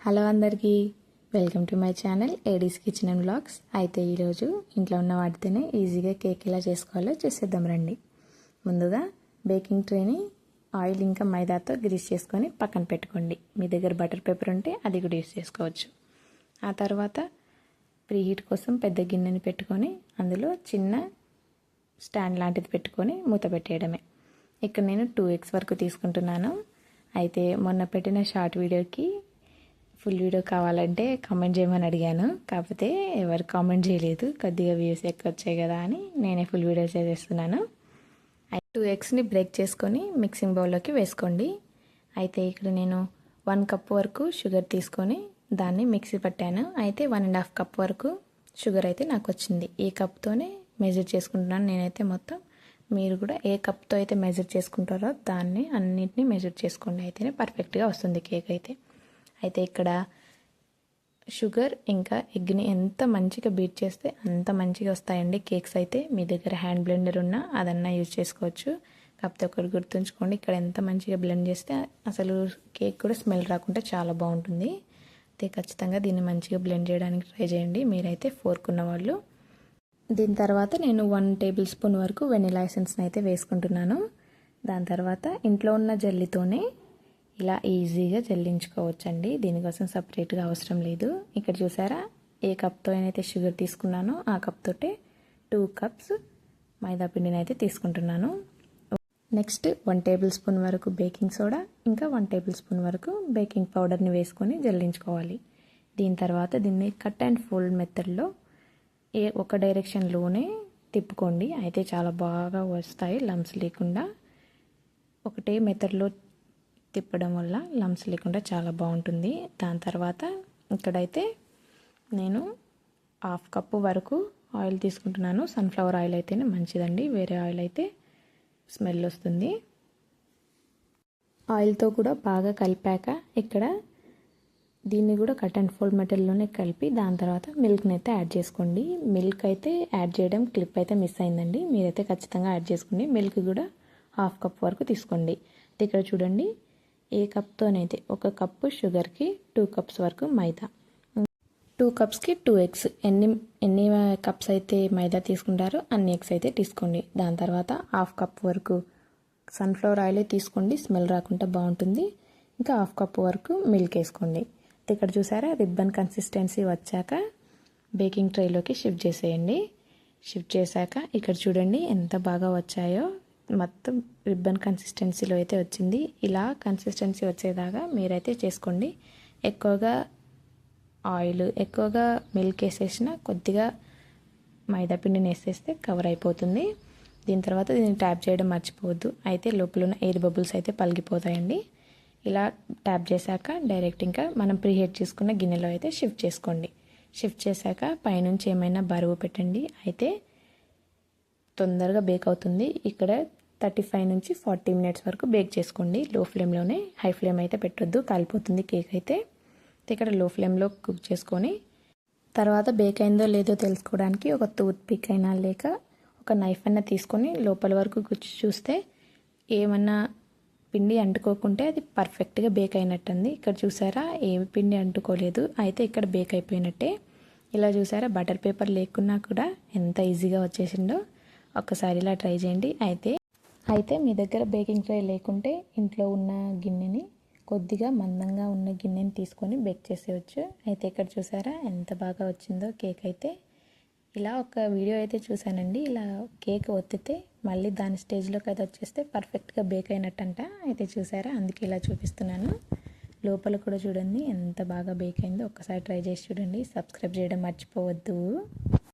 Hello అందరికీ, welcome to my channel Aedes kitchen and vlogs. అయితే ఈరోజు ఇంట్లో ఉన్న వాటితోనే ఈజీగా కేక్ ఎలా చేసుకోవాలో చూసేద్దాం రండి. ముందుగా బేకింగ్ ట్రేని ఆయిల్ ఇంకా మైదాతో గ్రీస్ చేసుకొని పక్కన పెట్టుకోండి. మీ దగ్గర బటర్ పేపర్ ఉంటే అది కూడా యూస్ చేసుకోవచ్చు. ఆ తర్వాత ప్రీహీట్ కోసం పెద్ద గిన్నెని పెట్టుకొని అందులో చిన్న స్టాండ్ లాంటిది పెట్టుకొని మూత పెట్టేయడమే. ఇక్కడ నేను 2 eggs వరకు తీసుకుంటున్నాను. అయితే మొన్న పెట్టిన షార్ట్ వీడియోకి ఫుల్ వీడియో కావాలంటే కామెంట్ చేయమని అడిగాను, కాకపోతే ఎవరు కామెంట్ చేయలేదు. కొద్దిగా వ్యూస్ ఎక్కువ వచ్చాయి కదా అని నేనే ఫుల్ వీడియో చేసేస్తున్నాను. 2 eggsని బ్రేక్ చేసుకొని మిక్సింగ్ బౌల్లోకి వేసుకోండి. అయితే ఇక్కడ నేను 1 cup వరకు షుగర్ తీసుకొని దాన్ని మిక్సీ పట్టాను. అయితే 1.5 cup వరకు షుగర్ అయితే నాకు వచ్చింది. ఈ కప్తోనే మెజర్ చేసుకుంటున్నాను నేనైతే మొత్తం. మీరు కూడా ఏ కప్తో అయితే మెజర్ చేసుకుంటారో దాన్ని అన్నింటినీ మెజర్ చేసుకోండి. అయితేనే పర్ఫెక్ట్గా వస్తుంది కేక్ అయితే ఇక్కడ షుగర్ ఇంకా ఎగ్ని ఎంత మంచిగా బీట్ చేస్తే అంత మంచిగా వస్తాయండి కేక్స్. అయితే మీ దగ్గర హ్యాండ్ బ్లెండర్ ఉన్నా అదన్నా యూజ్ చేసుకోవచ్చు. కాకపోతే ఒకటి గుర్తుంచుకోండి, ఇక్కడ ఎంత మంచిగా బ్లెండ్ చేస్తే అసలు కేక్ కూడా స్మెల్ రాకుండా చాలా బాగుంటుంది. అయితే ఖచ్చితంగా దీన్ని మంచిగా బ్లెండ్ చేయడానికి ట్రై చేయండి మీరైతే ఫోర్క్ ఉన్న వాళ్ళు. దీని తర్వాత నేను 1 tablespoon వరకు వెనిలా ఎసెన్స్ని అయితే వేసుకుంటున్నాను. దాని తర్వాత ఇంట్లో ఉన్న జల్లితోనే ఇలా ఈజీగా జల్లించుకోవచ్చండి. దీనికోసం సపరేట్గా అవసరం లేదు. ఇక్కడ చూసారా, ఏ కప్తో అయితే షుగర్ తీసుకున్నానో ఆ కప్ తోటే 2 cups మైదా పిండిని అయితే తీసుకుంటున్నాను. నెక్స్ట్ 1 tablespoon వరకు బేకింగ్ సోడా ఇంకా 1 tablespoon వరకు బేకింగ్ పౌడర్ని వేసుకొని జల్లించుకోవాలి. దీని తర్వాత దీన్ని కట్ అండ్ ఫోల్డ్ మెథడ్లో ఒక డైరెక్షన్లోనే తిప్పుకోండి. అయితే చాలా బాగా వస్తాయి లంప్స్ లేకుండా. ఒకటే మెథడ్లో తిప్పడం వల్ల లంప్స్ లేకుండా చాలా బాగుంటుంది. దాని తర్వాత ఇక్కడైతే నేను 1/2 cup వరకు ఆయిల్ తీసుకుంటున్నాను. సన్ఫ్లవర్ ఆయిల్ అయితేనే మంచిదండి, వేరే ఆయిల్ అయితే స్మెల్ వస్తుంది. ఆయిల్తో కూడా బాగా కలిపాక ఇక్కడ దీన్ని కూడా కట్ అండ్ ఫోల్డ్ మెథడ్లోనే కలిపి దాని తర్వాత మిల్క్ని అయితే యాడ్ చేసుకోండి. మిల్క్ అయితే యాడ్ చేయడం క్లిప్ అయితే మిస్ అయిందండి, మీరైతే ఖచ్చితంగా యాడ్ చేసుకోండి. మిల్క్ కూడా 1/2 cup వరకు తీసుకోండి. ఇక్కడ చూడండి, ఏ కప్తోనైతే 1 cup షుగర్కి 2 cups వరకు మైదా, 2 cupsకి 2 eggs. ఎన్ని కప్స్ అయితే మైదా తీసుకుంటారో అన్ని ఎగ్స్ అయితే తీసుకోండి. దాని తర్వాత 1/2 cup వరకు సన్ఫ్లవర్ ఆయిల్ తీసుకోండి, స్మెల్ రాకుండా బాగుంటుంది. ఇంకా 1/2 cup వరకు మిల్క్ వేసుకోండి. ఇక్కడ చూసారా, రిబ్బన్ కన్సిస్టెన్సీ వచ్చాక బేకింగ్ ట్రేలోకి షిఫ్ట్ చేసేయండి. షిఫ్ట్ చేశాక ఇక్కడ చూడండి ఎంత బాగా వచ్చాయో. మొత్తం రిబ్బన్ కన్సిస్టెన్సీలో అయితే వచ్చింది. ఇలా కన్సిస్టెన్సీ వచ్చేదాకా మీరైతే చేసుకోండి. ఎక్కువగా ఆయిల్ ఎక్కువగా మిల్క్ వేసేసిన కొద్దిగా మైదా పిండిని వేసేస్తే కవర్ అయిపోతుంది. దీని తర్వాత దీన్ని ట్యాప్ చేయడం మర్చిపోవద్దు, అయితే లోపల ఉన్న ఎయిర్ బబుల్స్ అయితే పలిగిపోతాయండి. ఇలా ట్యాప్ చేశాక డైరెక్ట్ ఇంకా మనం ప్రీహీట్ చేసుకున్న గిన్నెలో అయితే షిఫ్ట్ చేసుకోండి. షిఫ్ట్ చేశాక పైనుంచి ఏమైనా బరువు పెట్టండి, అయితే తొందరగా బేక్ అవుతుంది. ఇక్కడ 35 నుంచి 40 minutes వరకు బేక్ చేసుకోండి లో ఫ్లేమ్లోనే. హై ఫ్లేమ్ అయితే పెట్టొద్దు, కాలిపోతుంది కేక్ అయితే. ఇక్కడ లో ఫ్లేమ్లో కుక్ చేసుకొని తర్వాత బేక్ అయిందో లేదో తెలుసుకోవడానికి ఒక టూత్ పిక్ అయినా లేక ఒక నైఫ్ అయినా తీసుకొని లోపల వరకు గుచ్చి చూస్తే ఏమన్నా పిండి అంటుకోకుంటే అది పర్ఫెక్ట్గా బేక్ అయినట్టుంది. ఇక్కడ చూసారా, ఏమి పిండి అంటుకోలేదు, అయితే ఇక్కడ బేక్ అయిపోయినట్టే. ఇలా చూసారా, బటర్ పేపర్ లేకున్నా కూడా ఎంత ఈజీగా వచ్చేసిందో. ఒక్కసారి ఇలా ట్రై చేయండి. అయితే మీ దగ్గర బేకింగ్ ట్రే లేకుంటే ఇంట్లో ఉన్న గిన్నెని, కొద్దిగా మందంగా ఉన్న గిన్నెని తీసుకొని బేక్ చేసేయచ్చు. అయితే ఇక్కడ చూసారా ఎంత బాగా వచ్చిందో కేక్ అయితే. ఇలా ఒక వీడియో అయితే చూసానండి, ఇలా కేక్ ఒత్తితే మళ్ళీ దాని స్టేజ్లోకి అయితే వచ్చేస్తే పర్ఫెక్ట్గా బేక్ అయినట్టంట. అయితే చూసారా, అందుకే ఇలా చూపిస్తున్నాను. లోపల కూడా చూడండి ఎంత బాగా బేక్ అయిందో. ఒక్కసారి ట్రై చేసి చూడండి. సబ్స్క్రైబ్ చేయడం మర్చిపోవద్దు.